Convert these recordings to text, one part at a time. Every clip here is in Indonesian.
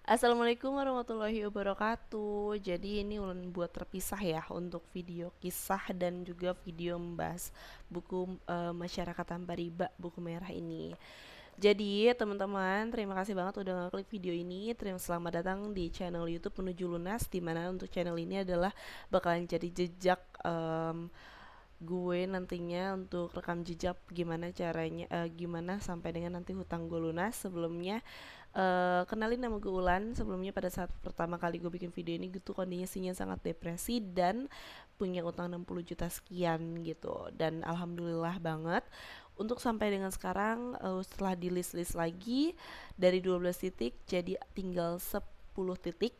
Assalamualaikum warahmatullahi wabarakatuh. Jadi ini ulen buat terpisah ya untuk video kisah dan juga video membahas buku Masyarakat Tanpa Riba, buku merah ini. Jadi teman-teman, terima kasih banget udah ngeklik video ini. Selamat datang di channel YouTube Menuju Lunas, dimana untuk channel ini adalah bakalan jadi jejak gue nantinya untuk rekam jejak gimana caranya, gimana sampai dengan nanti hutang gue lunas. Sebelumnya kenalin, nama gue Ulan. Sebelumnya pada saat pertama kali gue bikin video ini gitu kondisinya sangat depresi dan punya utang 60 juta sekian gitu. Dan alhamdulillah banget untuk sampai dengan sekarang, setelah di list-list lagi dari 12 titik jadi tinggal 10 titik.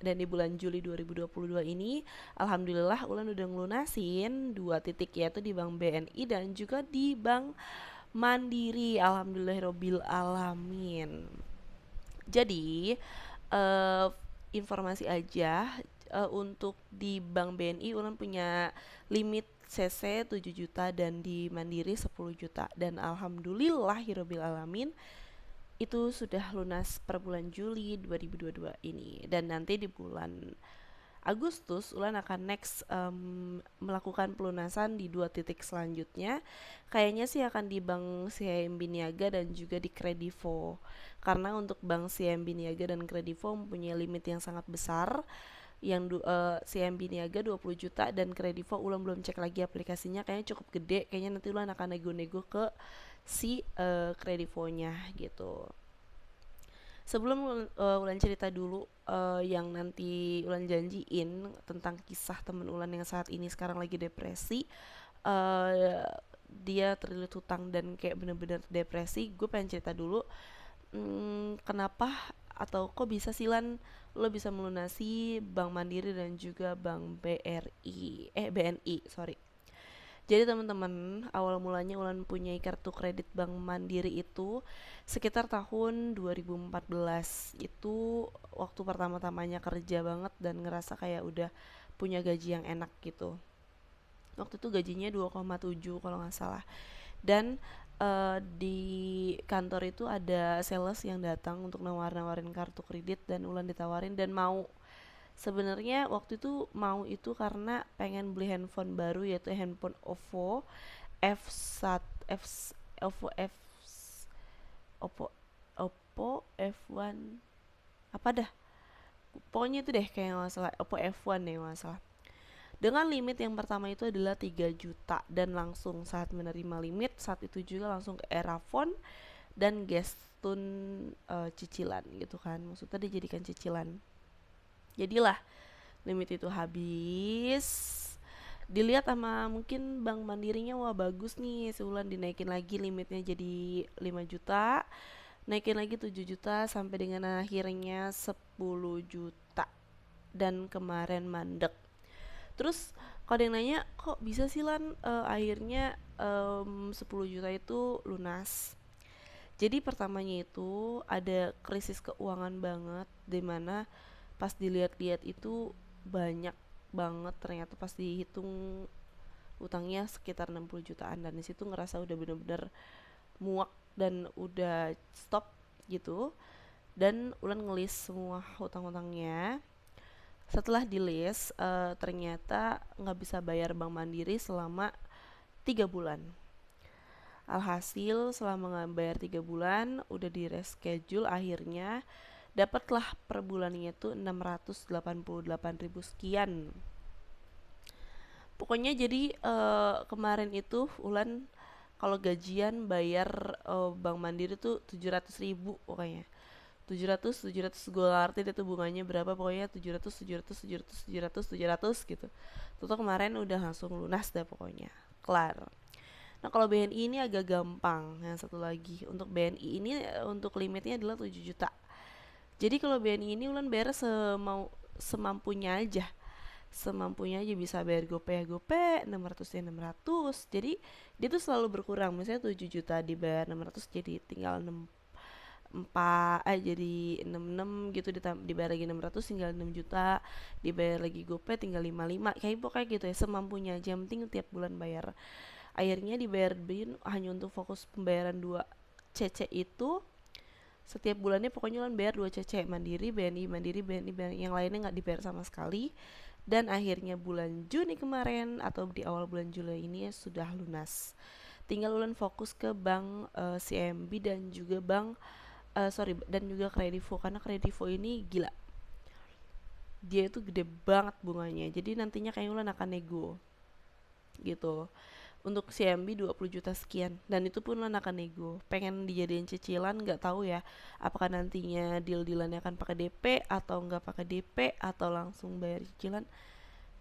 Dan di bulan Juli 2022 ini alhamdulillah Ulan udah ngelunasin 2 titik, yaitu di Bank BNI dan juga di Bank Mandiri. Alhamdulillahirabbil alamin. Jadi uh, informasi aja, untuk di Bank BNI Ulan punya limit CC 7 juta dan di Mandiri 10 juta, dan alhamdulillahirabbil alamin itu sudah lunas per bulan Juli 2022 ini. Dan nanti di bulan Agustus Ulan akan next melakukan pelunasan di 2 titik selanjutnya. Kayaknya sih akan di Bank CIMB Niaga dan juga di Kredivo. Karena untuk Bank CIMB Niaga dan Kredivo mempunyai limit yang sangat besar. Yang CIMB Niaga 20 juta dan Kredivo Ulan belum cek lagi aplikasinya, kayaknya cukup gede. Kayaknya nanti Ulan akan nego-nego ke si Kredivonya gitu. Sebelum Ulan cerita dulu yang nanti Ulan janjiin tentang kisah temen Ulan yang saat ini sekarang lagi depresi, dia terlilit hutang dan kayak bener-bener depresi. Gue pengen cerita dulu, kenapa atau kok bisa sih Lan lo bisa melunasi Bank Mandiri dan juga Bank BNI, sorry. Jadi teman-teman, awal mulanya Ulan punya kartu kredit Bank Mandiri itu sekitar tahun 2014. Itu waktu pertama-tamanya kerja banget dan ngerasa kayak udah punya gaji yang enak gitu. Waktu itu gajinya 2,7 kalau nggak salah. Dan di kantor itu ada sales yang datang untuk nawar-nawarin kartu kredit dan Ulan ditawarin dan mau. Sebenarnya waktu itu mau itu karena pengen beli handphone baru, yaitu handphone F1 F Oppo F Oppo Oppo F1 apa dah, pokoknya itu deh kayak nggak salah Oppo F1 deh nggak salah. Dengan limit yang pertama itu adalah 3 juta dan langsung saat menerima limit saat itu juga langsung ke Erafone dan Gestun, cicilan gitu kan, maksudnya dijadikan cicilan. Jadilah limit itu habis, dilihat sama mungkin Bank Mandirinya, wah bagus nih, sebulan dinaikin lagi limitnya jadi 5 juta, naikin lagi 7 juta sampai dengan akhirnya 10 juta. Dan kemarin mandek. Terus kalau ada yang nanya kok bisa sih Lan, akhirnya 10 juta itu lunas. Jadi pertamanya itu ada krisis keuangan banget, dimana pas dilihat-lihat itu banyak banget, ternyata pas dihitung utangnya sekitar 60 jutaan, dan disitu ngerasa udah bener-bener muak dan udah stop gitu. Dan Ulan ngelis semua hutang-hutangnya. Setelah di list, ternyata nggak bisa bayar Bank Mandiri selama 3 bulan. Alhasil selama nggak bayar 3 bulan udah di reschedule, akhirnya dapatlah per bulannya itu 688.000 sekian. Pokoknya jadi kemarin itu Ulan kalau gajian bayar Bank Mandiri tuh 700.000 pokoknya. 700 gue ngerti deh tuh bunganya berapa, pokoknya 700 gitu. Tuh kemarin udah langsung lunas dah pokoknya, kelar. Nah kalau BNI ini agak gampang. Yang satu lagi untuk BNI ini, untuk limitnya adalah 7 juta. Jadi kalau BNI ini Ulan bayar semampunya aja. Semampunya aja, bisa bayar gopay ya gopay, 600 ya 600. Jadi dia tuh selalu berkurang. Misalnya 7 juta dibayar 600 jadi tinggal 66 gitu, dibayar lagi 600 tinggal 6 juta, dibayar lagi gopay tinggal 55, kayak pokoknya gitu ya, semampunya aja, yang penting tiap bulan bayar. Akhirnya dibayar BIN hanya untuk fokus pembayaran 2 CC itu setiap bulannya pokoknya Ulan bayar 2 CC, Mandiri, BNI, Mandiri, BNI, BNI, yang lainnya nggak dibayar sama sekali. Dan akhirnya bulan Juni kemarin atau di awal bulan Juli ini sudah lunas. Tinggal Ulan fokus ke bank CIMB dan juga bank dan juga Kredivo, karena Kredivo ini gila, dia itu gede banget bunganya, jadi nantinya kayak Ulan akan nego gitu. Untuk CMB 20 juta sekian, dan itu pun Ulan akan nego, pengen dijadiin cicilan, nggak tahu ya apakah nantinya deal-dealannya akan pakai DP atau nggak pakai DP atau langsung bayar cicilan.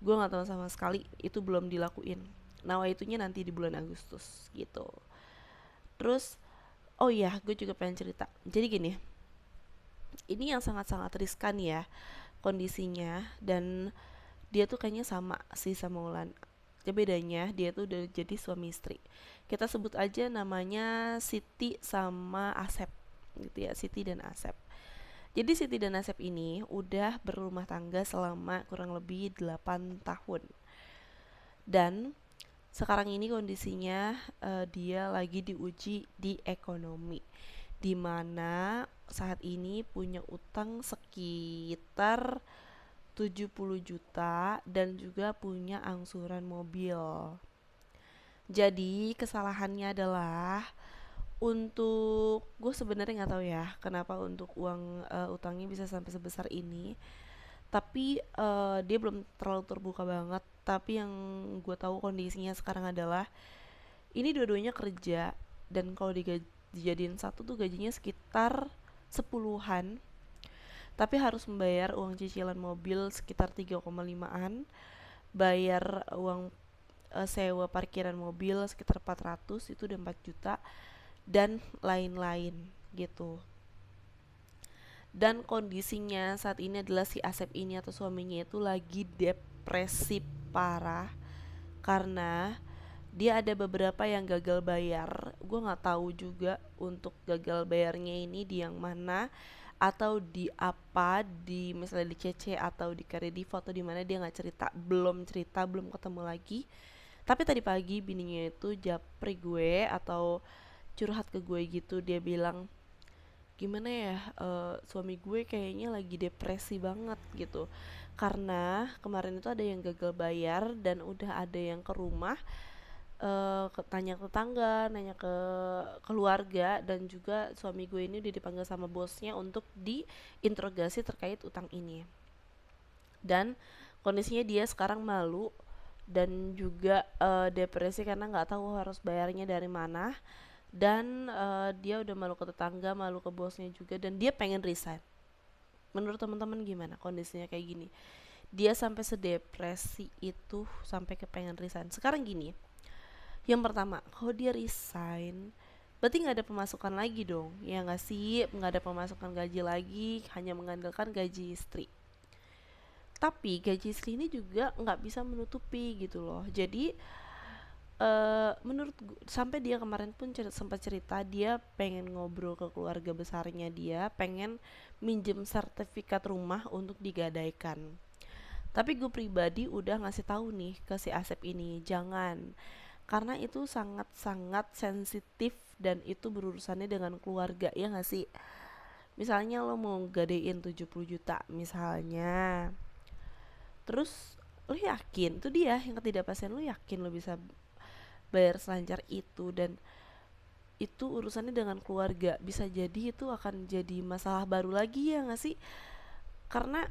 Gue nggak tahu sama sekali, itu belum dilakuin. Nawa itunya nanti di bulan Agustus gitu. Terus oh iya, gue juga pengen cerita. Jadi gini, ini yang sangat-sangat riskan ya kondisinya, dan dia tuh kayaknya sama sih sama Ulan. Bedanya dia tuh udah jadi suami istri. Kita sebut aja namanya Siti sama Asep gitu ya, Siti dan Asep. Jadi Siti dan Asep ini udah berumah tangga selama kurang lebih 8 tahun. Dan sekarang ini kondisinya dia lagi diuji di ekonomi, dimana saat ini punya utang sekitar 70 juta dan juga punya angsuran mobil. Jadi kesalahannya adalah, untuk gue sebenarnya nggak tahu ya kenapa untuk uang utangnya bisa sampai sebesar ini, tapi dia belum terlalu terbuka banget. Tapi yang gue tahu kondisinya sekarang adalah ini dua-duanya kerja, dan kalau dijadiin satu tuh gajinya sekitar sepuluhan, tapi harus membayar uang cicilan mobil sekitar 3,5an, bayar uang sewa parkiran mobil sekitar 400, itu udah 4 juta, dan lain-lain gitu. Dan kondisinya saat ini adalah si Asep ini atau suaminya itu lagi depresi parah, karena dia ada beberapa yang gagal bayar. Gue nggak tahu juga untuk gagal bayarnya ini di yang mana, atau di apa, di misalnya di CC atau di Kredivo atau di mana, dia nggak cerita, belum ketemu lagi. Tapi tadi pagi bininya itu japri gue atau curhat ke gue gitu, dia bilang gimana ya, suami gue kayaknya lagi depresi banget gitu, karena kemarin itu ada yang gagal bayar dan udah ada yang ke rumah, tanya ke tetangga, nanya ke keluarga, dan juga suami gue ini udah dipanggil sama bosnya untuk diinterogasi terkait utang ini. Dan kondisinya dia sekarang malu dan juga depresi karena nggak tahu harus bayarnya dari mana, dan dia udah malu ke tetangga, malu ke bosnya juga, dan dia pengen resign. Menurut teman-teman gimana kondisinya kayak gini? Dia sampai sedepresi itu sampai ke pengen resign. Sekarang gini, yang pertama, kalau dia resign berarti nggak ada pemasukan lagi dong, ya nggak sih? Nggak ada pemasukan gaji lagi, hanya mengandalkan gaji istri. Tapi gaji istri ini juga nggak bisa menutupi gitu loh. Jadi menurut sampai dia kemarin pun sempat cerita dia pengen ngobrol ke keluarga besarnya, dia pengen minjem sertifikat rumah untuk digadaikan. Tapi gue pribadi udah ngasih tahu nih ke si Asep ini, jangan, karena itu sangat-sangat sensitif dan itu berurusannya dengan keluarga, ya nggak sih? Misalnya lo mau gadein 70 juta misalnya, terus lo yakin, itu dia yang ketidakpastian, lo yakin lo bisa bayar selancar itu, dan itu urusannya dengan keluarga, bisa jadi itu akan jadi masalah baru lagi, ya nggak sih? Karena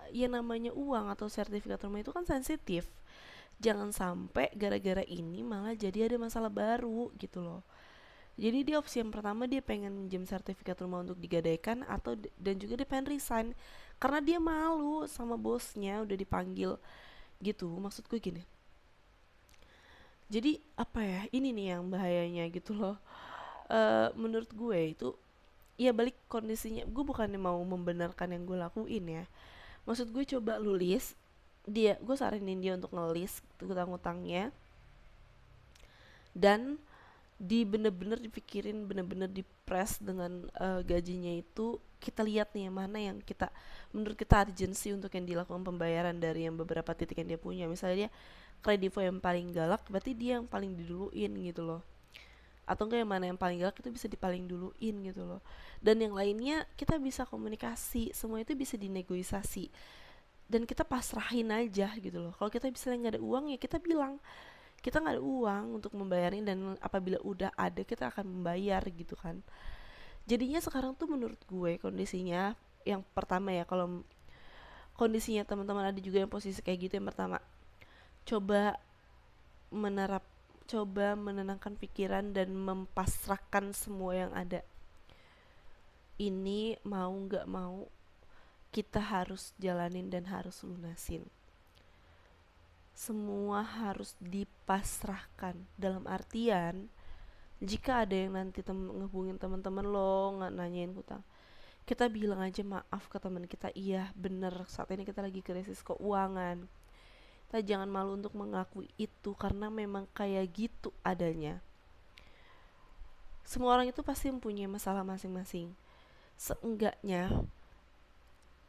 ya namanya uang atau sertifikat rumah itu kan sensitif, jangan sampai gara-gara ini malah jadi ada masalah baru gitu loh. Jadi dia opsi yang pertama, dia pengen minjem sertifikat rumah untuk digadaikan, atau dan juga dia pengen resign karena dia malu sama bosnya udah dipanggil gitu. Maksud gue gini, jadi apa ya, ini nih yang bahayanya gitu loh. Menurut gue itu ya balik kondisinya, gue bukannya mau membenarkan yang gue lakuin ya. Maksud gue coba lu list, gue saranin dia untuk ngelis utang-utangnya, dan bener-bener dipikirin, bener-bener dipres dengan gajinya itu, kita lihat nih yang mana yang kita menurut kita urgency untuk yang dilakukan pembayaran dari yang beberapa titik yang dia punya. Misalnya dia Kredivo yang paling galak, berarti dia yang paling diduluin gitu loh. atau enggak yang mana yang paling galak itu bisa dipaling duluin gitu loh. Dan yang lainnya kita bisa komunikasi, semua itu bisa dinegosiasi dan kita pasrahin aja gitu loh. Kalau kita misalnya nggak ada uang ya kita bilang kita nggak ada uang untuk membayarin, dan apabila udah ada kita akan membayar gitu kan. Jadinya sekarang tuh menurut gue kondisinya yang pertama ya, kalau kondisinya teman-teman ada juga yang posisi kayak gitu, yang pertama coba menerap coba menenangkan pikiran dan mempasrahkan semua yang ada. Ini mau nggak mau kita harus jalanin dan harus lunasin. Semua harus dipasrahkan, dalam artian jika ada yang nanti ngehubungin teman-teman lo nggak nanyain hutang, kita bilang aja maaf ke teman kita, iya bener saat ini kita lagi krisis keuangan. Kita jangan malu untuk mengakui itu karena memang kayak gitu adanya. Semua orang itu pasti mempunyai masalah masing-masing. Seenggaknya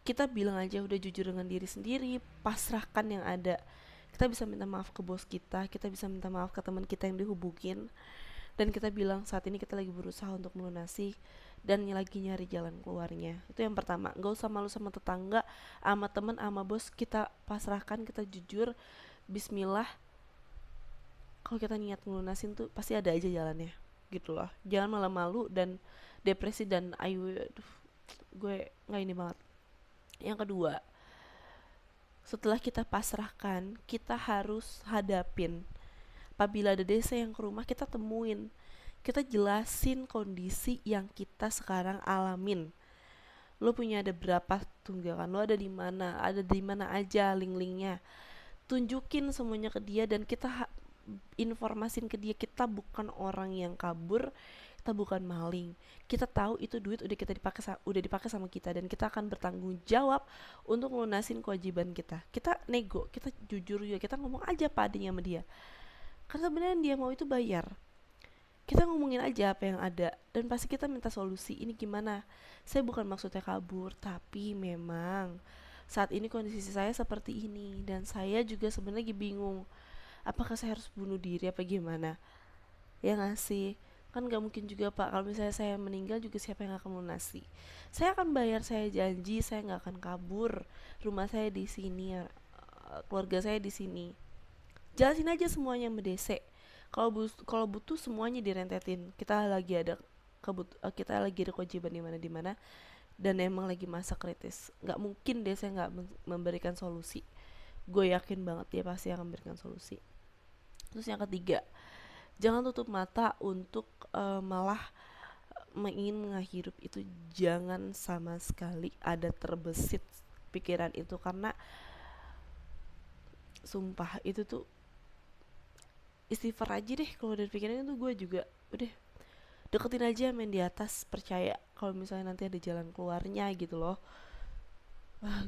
kita bilang aja udah jujur dengan diri sendiri, pasrahkan yang ada. Kita bisa minta maaf ke bos kita bisa minta maaf ke teman kita yang dihubungin, dan kita bilang saat ini kita lagi berusaha untuk melunasi dan lagi nyari jalan keluarnya. Itu yang pertama. Gak usah malu sama tetangga, sama temen, sama bos. Kita pasrahkan, kita jujur, bismillah. Kalau kita niat ngelunasin tuh pasti ada aja jalannya gitu loh. Jangan malah malu dan depresi dan ayo gue nggak ini banget. Yang kedua, setelah kita pasrahkan, kita harus hadapin. Apabila ada desa yang ke rumah, kita temuin, kita jelasin kondisi yang kita sekarang alamin. Lo punya ada berapa tunggakan, lo ada di mana aja link-linknya, tunjukin semuanya ke dia, dan kita informasin ke dia kita bukan orang yang kabur, kita bukan maling, kita tahu itu duit udah dipakai sama kita, dan kita akan bertanggung jawab untuk lunasin kewajiban kita. Kita nego, kita jujur ya, kita ngomong aja padanya sama dia, karena sebenarnya dia mau itu bayar. Kita ngomongin aja apa yang ada, dan pasti kita minta solusi. Ini gimana, saya bukan maksudnya kabur, tapi memang saat ini kondisi saya seperti ini, dan saya juga sebenarnya lagi bingung apakah saya harus bunuh diri apa gimana. Ya nggak sih, kan nggak mungkin juga pak kalau misalnya saya meninggal juga siapa yang akan melunasi. Saya akan bayar, saya janji saya nggak akan kabur, rumah saya di sini, keluarga saya di sini. Jelasin aja semuanya mendesek. Kalau butuh semuanya direntetin. Kita lagi ada kewajiban di mana dan emang lagi masa kritis. Nggak mungkin deh saya nggak memberikan solusi. Gue yakin banget dia pasti akan memberikan solusi. Terus yang ketiga, jangan tutup mata untuk malah ingin menghirup itu. Jangan sama sekali ada terbesit pikiran itu, karena sumpah itu tuh istighfar aja deh kalau dari pikiran itu. Gue juga udah deketin aja main di atas, percaya kalau misalnya nanti ada jalan keluarnya gitu loh.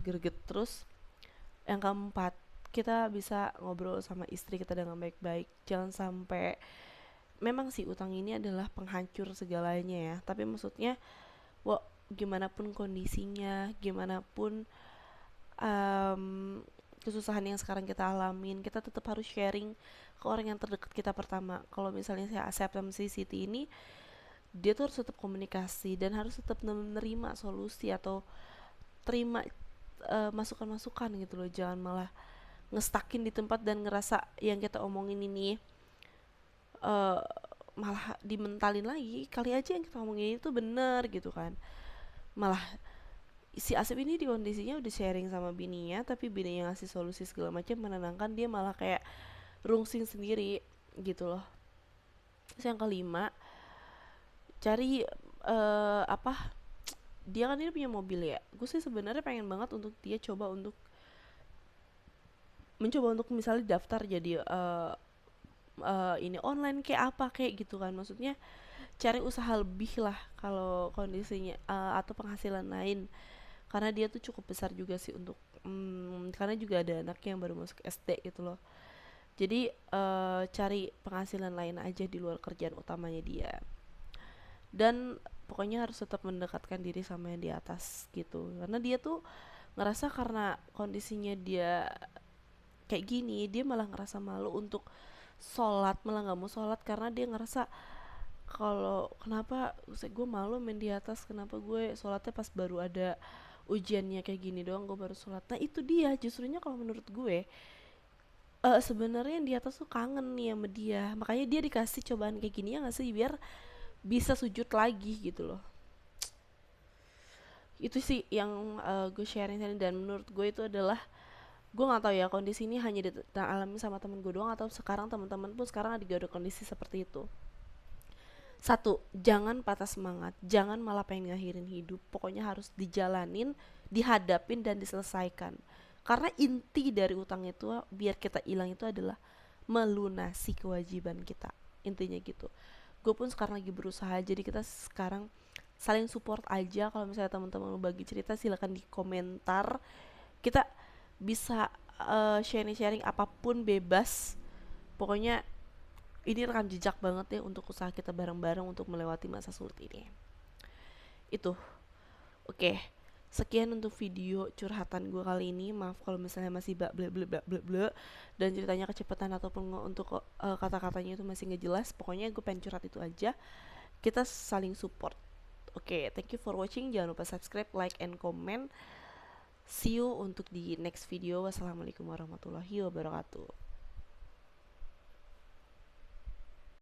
Greget. Terus yang keempat, kita bisa ngobrol sama istri kita dengan baik-baik. Jangan sampai, memang sih utang ini adalah penghancur segalanya ya, tapi maksudnya gimana pun kondisinya, gimana pun kesusahan yang sekarang kita alamin, kita tetap harus sharing ke orang yang terdekat kita pertama. Kalau misalnya saya accept sama si Siti ini, dia tuh harus tetap komunikasi dan harus tetap menerima solusi atau terima masukan-masukan gitu loh. Jangan malah ngestakin di tempat dan ngerasa yang kita omongin ini malah dimentalin lagi, kali aja yang kita omongin itu bener gitu kan. Malah si Asep ini di kondisinya udah sharing sama bininya, tapi bininya ngasih solusi segala macam menenangkan, dia malah kayak rungsing sendiri gitu loh. Terus yang kelima, cari dia kan ini punya mobil ya, gue sih sebenarnya pengen banget untuk dia mencoba untuk misalnya daftar jadi ini online kayak apa kayak gitu kan. Maksudnya cari usaha lebih lah kalau kondisinya atau penghasilan lain, karena dia tuh cukup besar juga sih untuk karena juga ada anak yang baru masuk SD gitu loh. Jadi cari penghasilan lain aja di luar kerjaan utamanya dia, dan pokoknya harus tetap mendekatkan diri sama yang di atas gitu, karena dia tuh ngerasa karena kondisinya dia kayak gini, dia malah ngerasa malu untuk sholat, malah nggak mau sholat karena dia ngerasa kalau kenapa gue malu main di atas, kenapa gue sholatnya pas baru ada ujiannya kayak gini doang gue baru sholat. Nah itu dia justrunya kalau menurut gue, sebenarnya yang di atas tuh kangen nih sama dia, makanya dia dikasih cobaan kayak gini ya nggak sih, biar bisa sujud lagi gitu loh. Itu sih yang gue sharing tadi, dan menurut gue itu adalah, gue nggak tahu ya kondisi ini hanya dialami sama temen gue doang atau sekarang teman-teman pun sekarang ada kondisi seperti itu. Satu, jangan patah semangat, jangan malah pengen ngakhirin hidup, pokoknya harus dijalanin, dihadapin dan diselesaikan. Karena inti dari utang itu biar kita hilang itu adalah melunasi kewajiban kita, intinya gitu. Gue pun sekarang lagi berusaha, jadi kita sekarang saling support aja. Kalau misalnya teman-teman mau bagi cerita silakan di komentar, kita bisa sharing-sharing apapun bebas. Pokoknya ini rekam jejak banget ya untuk usaha kita bareng-bareng untuk melewati masa sulit ini. Itu. Oke. Sekian untuk video curhatan gue kali ini. Maaf kalau misalnya masih bla bla bla bla bla dan ceritanya kecepatan ataupun untuk kata-katanya itu masih nggak jelas. Pokoknya gue pengen curhat itu aja. Kita saling support. Oke, thank you for watching. Jangan lupa subscribe, like, and comment. See you untuk di next video. Wassalamualaikum warahmatullahi wabarakatuh.